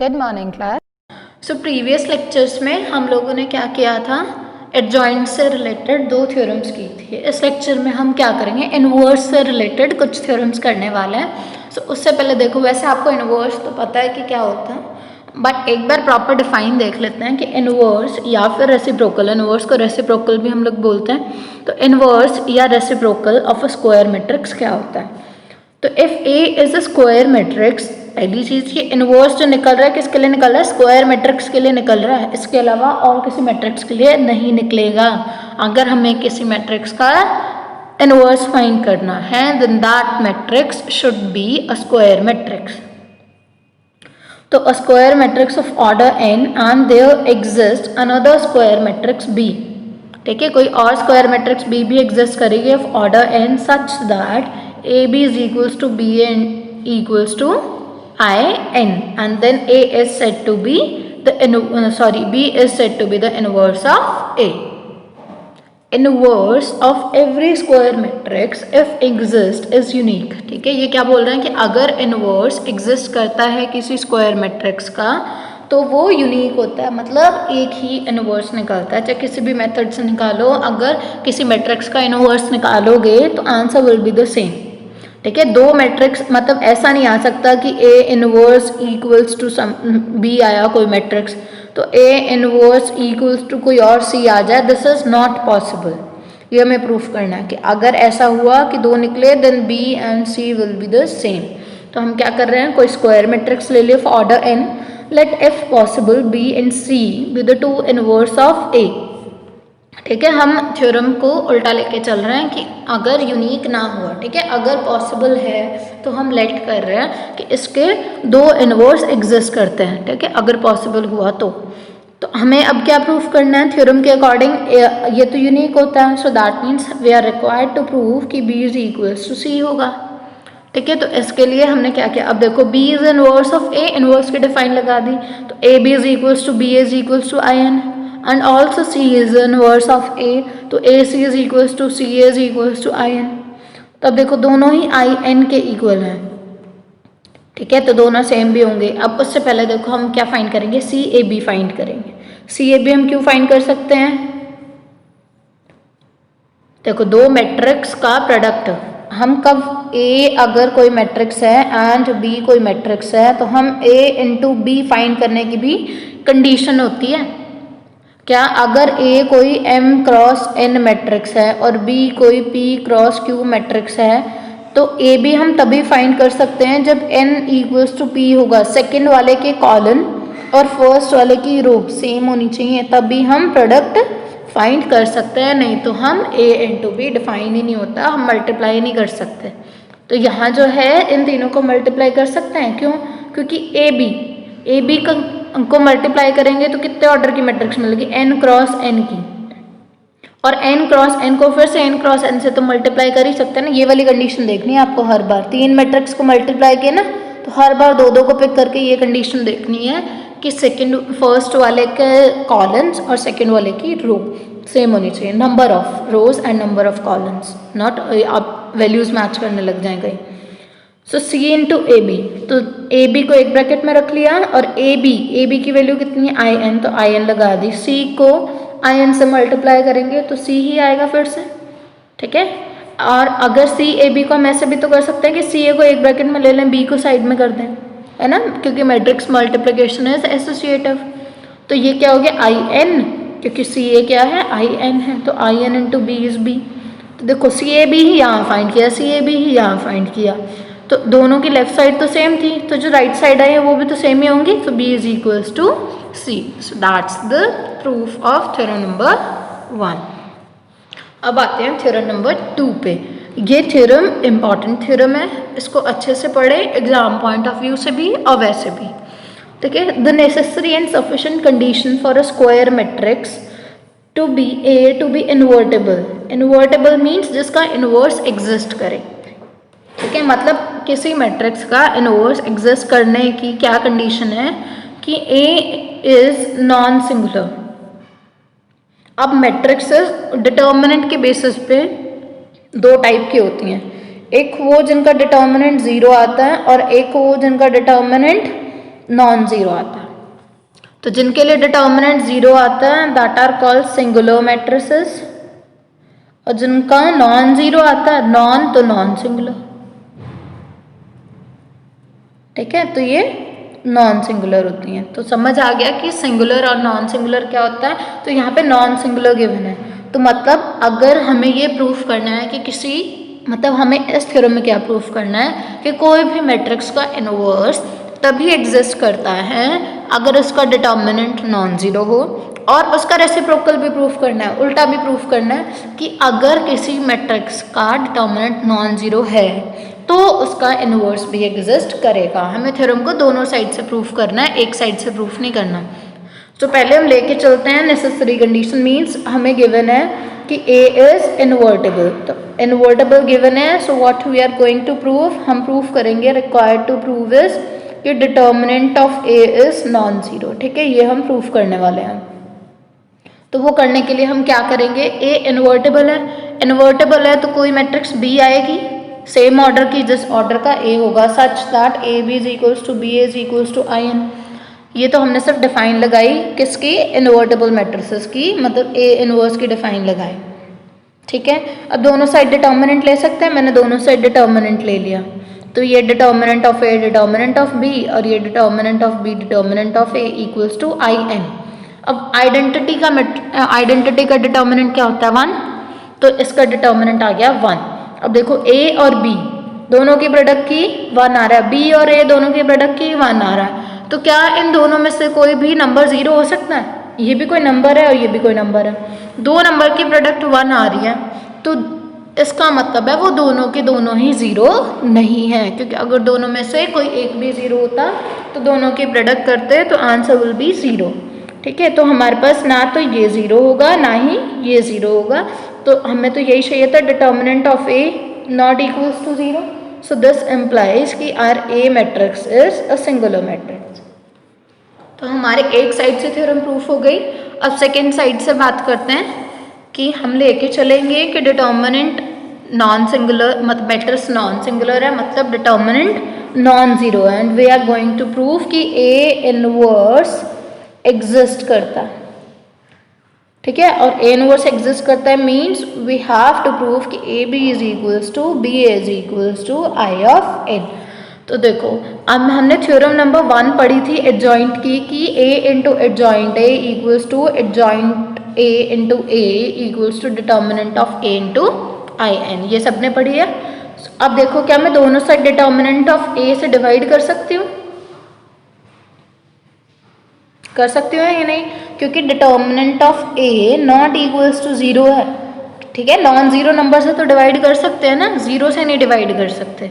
Good morning class. So previous lectures में हम लोगों ने क्या किया था, एडजॉइंट से रिलेटेड दो थ्योरम्स की थी। इस लेक्चर में हम क्या करेंगे, इनवर्स से रिलेटेड कुछ थ्योरम्स करने वाले हैं। सो उससे पहले देखो, वैसे आपको इनवर्स तो पता है कि क्या होता है, बट एक बार प्रॉपर डिफाइन देख लेते हैं कि इनवर्स या फिर रेसिप्रोकल, इनवर्स को रेसिप्रोकल भी हम लोग बोलते हैं। तो इनवर्स या reciprocal of a square matrix क्या होता है। तो if A is a square matrix, पहली चीज ये इनवर्स जो निकल रहा है किसके लिए निकल रहा है, स्क्वायर मैट्रिक्स के लिए निकल रहा है, इसके अलावा और किसी मैट्रिक्स के लिए नहीं निकलेगा। अगर हमें किसी मैट्रिक्स का इनवर्स फाइंड करना है, then that matrix should be a square matrix. तो a square matrix of order n and there exists another square matrix B। ठीक है, कोई और स्क्वायर मैट्रिक्स B भी एग्जिस्ट करेगी of order n such that AB is equals to BN equals to IN and then A is said to be B is said to be the inverse of A। Inverse of every square matrix if exist is unique. ठीक है, ये क्या बोल रहे हैं कि अगर inverse exist करता है किसी स्क्वायर मैट्रिक्स का तो वो यूनिक होता है, मतलब एक ही इनवर्स निकलता है, चाहे किसी भी मेथड से निकालो। अगर किसी मैट्रिक्स का इनवर्स निकालोगे तो answer will be the same. ठीक है, दो मैट्रिक्स, मतलब ऐसा नहीं आ सकता कि A inverse equals to some B आया कोई मैट्रिक्स तो ए इनवर्स इक्वल्स टू कोई और सी आ जाए, दिस इज नॉट पॉसिबल। ये हमें प्रूफ करना है कि अगर ऐसा हुआ कि दो निकले then B and C will be the same. तो हम क्या कर रहे हैं, कोई स्क्वायर मैट्रिक्स ले लियो for order n, let if possible B and C be the two inverse of A. ठीक है, हम थ्योरम को उल्टा लेके चल रहे हैं कि अगर यूनिक ना हुआ, ठीक है, अगर पॉसिबल है तो हम लेट कर रहे हैं कि इसके दो इनवर्स एग्जिस्ट करते हैं। ठीक है, अगर पॉसिबल हुआ तो हमें अब क्या प्रूफ करना है, थ्योरम के अकॉर्डिंग ये तो यूनिक होता है, so that means we are required to prove कि B is equals to C होगा। ठीक है, तो इसके लिए हमने क्या किया, अब देखो B is inverse of A, inverse की डिफाइन लगा दी, तो A B is equals to B is equals to I n and also C is inverse of A, तो AC is equals to C is equals to IN। तो अब देखो दोनों ही IN के इक्वल हैं। ठीक है, तो दोनों सेम भी होंगे। अब उससे पहले देखो हम क्या फाइंड करेंगे, CAB फाइंड करेंगे। CAB हम क्यों फाइंड कर सकते हैं, देखो दो मैट्रिक्स का प्रोडक्ट हम कब, A अगर कोई मैट्रिक्स है एंड B कोई मैट्रिक्स है तो हम A इंटू B फाइंड करने की भी कंडीशन होती है। क्या, अगर A कोई M क्रॉस N मैट्रिक्स है और B कोई P क्रॉस Q मैट्रिक्स है तो A B हम तभी फाइंड कर सकते हैं जब N इक्वल्स टू P होगा, सेकंड वाले के कॉलन और फर्स्ट वाले की रो सेम होनी चाहिए, तभी हम प्रोडक्ट फाइंड कर सकते हैं, नहीं तो हम A इंटू B डिफाइन ही नहीं होता, हम मल्टीप्लाई नहीं कर सकते। तो यहाँ जो है इन तीनों को मल्टीप्लाई कर सकते हैं, क्यों, क्योंकि ए बी को मल्टीप्लाई करेंगे तो कितने ऑर्डर की मैट्रिक्स मिलेगी, n क्रॉस n की, और n क्रॉस n को फिर से n क्रॉस n से तो मल्टीप्लाई कर ही सकते हैं ना। ये वाली कंडीशन देखनी है आपको, हर बार तीन मैट्रिक्स को मल्टीप्लाई किया ना तो हर बार दो दो को पिक करके ये कंडीशन देखनी है कि फर्स्ट वाले के कॉलम्स और सेकेंड वाले की रो सेम होनी चाहिए, number of rose and number of columns, not आप वैल्यूज मैच करने लग जाएंगे। सो C इंटू ए बी, तो ए बी को एक ब्रैकेट में रख लिया और ए बी की वैल्यू कितनी है IN, तो IN लगा दी। C को IN से मल्टीप्लाई करेंगे तो C ही आएगा फिर से। ठीक है, और अगर CAB को हम ऐसे भी तो कर सकते हैं कि CA को एक ब्रैकेट में ले लें, B को साइड में कर दें, है ना, क्योंकि मैट्रिक्स मल्टीप्लिकेशन इज एसोसिएटिव। तो ये क्या हो गया IN, क्योंकि CA क्या है IN है, तो IN into B is B। तो देखो CAB ही यहाँ फाइंड किया, CAB ही यहाँ फाइंड किया, तो दोनों की लेफ्ट साइड तो सेम थी, तो जो राइट साइड आई है वो भी तो सेम ही होंगी, तो B is equals to C। So that's the proof of theorem number 1। अब आते हैं थ्योरम नंबर 2 पे। ये थ्योरम इंपॉर्टेंट थ्योरम है, इसको अच्छे से पढ़े एग्जाम पॉइंट ऑफ व्यू से भी और वैसे भी। ठीक है, the necessary and sufficient condition for a square matrix to be invertible. Invertible means जिसका इनवर्स एग्जिस्ट करे। ठीक है, मतलब किसी मैट्रिक्स का इनवर्स एग्जिस्ट करने की क्या कंडीशन है कि A इज नॉन सिंगुलर। अब मैट्रिक्सेस डिटर्मिनेंट के बेसिस पे दो टाइप की होती हैं, एक वो जिनका डिटर्मिनेंट 0 आता है और एक वो जिनका डिटर्मिनेंट नॉन ज़ीरो आता है। तो जिनके लिए डिटर्मिनेंट ज़ीरो आता है that are called singular matrices, और जिनका नॉन ज़ीरो आता है नॉन तो नॉन सिंगुलर। ठीक है, तो ये नॉन सिंगुलर होती हैं। तो समझ आ गया कि सिंगुलर और नॉन सिंगुलर क्या होता है। तो यहाँ पे नॉन सिंगुलर गिवन है, तो मतलब अगर हमें ये प्रूफ करना है कि किसी, मतलब हमें इस थ्योरम में क्या प्रूफ करना है कि कोई भी मैट्रिक्स का इनवर्स तभी एग्जिस्ट करता है अगर उसका डिटर्मिनेंट नॉन ज़ीरो हो, और उसका रेसिप्रोकल भी प्रूफ करना है, उल्टा भी प्रूफ करना है कि अगर किसी मैट्रिक्स का डिटर्मिनेंट नॉन ज़ीरो है तो उसका इनवर्स भी एग्जिस्ट करेगा। हमें थ्योरम को दोनों साइड से प्रूफ करना है, एक साइड से प्रूफ नहीं करना। तो पहले हम लेके चलते हैं नेसेसरी कंडीशन, मीन्स हमें गिवन है कि A इज इनवर्टेबल, तो इनवर्टेबल गिवन है, so what we are going to prove, हम प्रूफ करेंगे रिक्वायर्ड टू प्रूव इज कि determinant of A is non zero. ठीक है, ये हम प्रूफ करने वाले हैं। तो वो करने के लिए हम क्या करेंगे, A इनवर्टेबल है, इनवर्टेबल है तो कोई मैट्रिक्स B आएगी सेम ऑर्डर की जिस ऑर्डर का A होगा, such that A B is equals to B is equals to I N. ये तो हमने सिर्फ डिफाइन लगाई किसकी, इनवर्टेबल मैट्रिसेस की, मतलब A इनवर्स की डिफाइन लगाई। ठीक है, अब दोनों साइड डिटर्मिनेंट ले सकते हैं, मैंने दोनों साइड डिटर्मिनेंट ले लिया। तो ये determinant of A determinant of B और ये determinant of B determinant of A equals to I N. अब आइडेंटिटी का डिटर्मिनेंट क्या होता है, 1, तो इसका डिटर्मिनेंट आ गया 1। अब देखो A और B दोनों की प्रोडक्ट की 1 आ रहा है, B और A दोनों की प्रोडक्ट की 1 आ रहा है, तो क्या इन दोनों में से कोई भी नंबर 0 हो सकता है? ये भी कोई नंबर है और ये भी कोई नंबर है, दो नंबर की प्रोडक्ट 1 आ रही है, तो इसका मतलब है वो दोनों के दोनों ही 0 नहीं है, क्योंकि अगर दोनों में से कोई एक भी 0 होता तो दोनों की प्रोडक्ट करते तो आंसर विल बी 0। ठीक है, तो हमारे पास ना तो ये 0 होगा ना ही ये 0 होगा, तो हमें तो यही चाहिए था determinant of A not equals to 0। So this implies कि our A matrix is a singular matrix. तो हमारे एक साइड से थ्योरम प्रूफ हो गई। अब सेकेंड साइड से बात करते हैं कि हम लेके चलेंगे कि डिटर्मिनेंट नॉन सिंगुलर, मतलब मैट्रिक्स नॉन सिंगुलर है, मतलब डिटर्मिनेंट नॉन ज़ीरो है, and we are going to prove कि A इनवर्स एग्जिस्ट करता है। ठीक है, और A इनवर्स एग्जिस्ट करता है means we have to prove कि A B is equals to B is equals to I of N। तो देखो अब हमने थ्योरम नंबर 1 पढ़ी थी एडजॉइंट की कि A into adjoint A equals to adjoint A into A equals to determinant of A into I N, ये सबने पढ़ी है। अब देखो क्या मैं दोनों साइड डिटर्मिनेंट ऑफ A से डिवाइड कर सकती हूँ, कर सकती हूँ या नहीं, क्योंकि determinant of A not equals to 0 है। ठीक है, नॉन ज़ीरो नंबर से तो डिवाइड कर सकते हैं ना, 0 से नहीं डिवाइड कर सकते।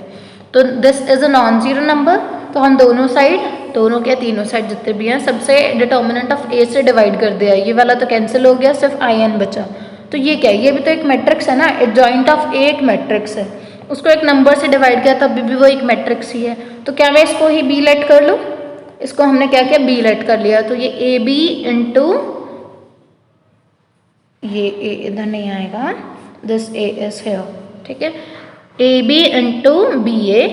तो this is a non zero number, तो हम दोनों साइड, दोनों क्या तीनों साइड जितने भी हैं सबसे डिटर्मिनेंट ऑफ A से डिवाइड कर दिया, ये वाला तो कैंसिल हो गया, सिर्फ आई एन बचा। तो ये क्या है, ये भी तो एक मैट्रिक्स है ना, एडजॉइंट ऑफ A एक मैट्रिक्स है, उसको एक नंबर से डिवाइड किया तब भी वो एक मैट्रिक्स ही है। तो क्या मैं इसको ही B लेट कर लूँ, इसको हमने क्या किया B लेट कर लिया, तो ये AB इंटू ये A इधर नहीं आएगा, दिस A इज हियर। ठीक है, AB into BA,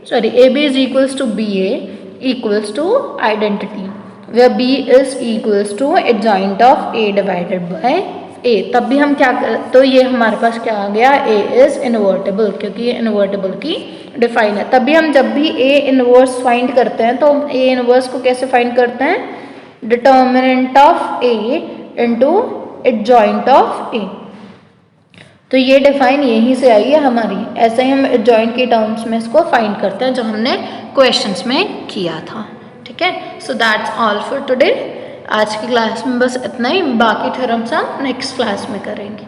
sorry AB is equals to BA equals to identity where B is equals to adjoint of A divided by A। तब भी हम क्या कर, तो ये हमारे पास क्या आ गया, A इज इनवर्टेबल, क्योंकि ये इनवर्टेबल की डिफाइन है। तभी हम जब भी A इनवर्स फाइंड करते हैं तो हम A इनवर्स को कैसे फाइंड करते हैं, determinant of A into adjoint of A। तो ये डिफाइन यहीं से आई है हमारी, ऐसे ही हम एडजॉइंट के टर्म्स में इसको फाइंड करते हैं जो हमने क्वेश्चंस में किया था। ठीक है, so that's all for today. आज की क्लास में बस इतना ही, बाकी थ्योरम्स हम नेक्स्ट क्लास में करेंगे।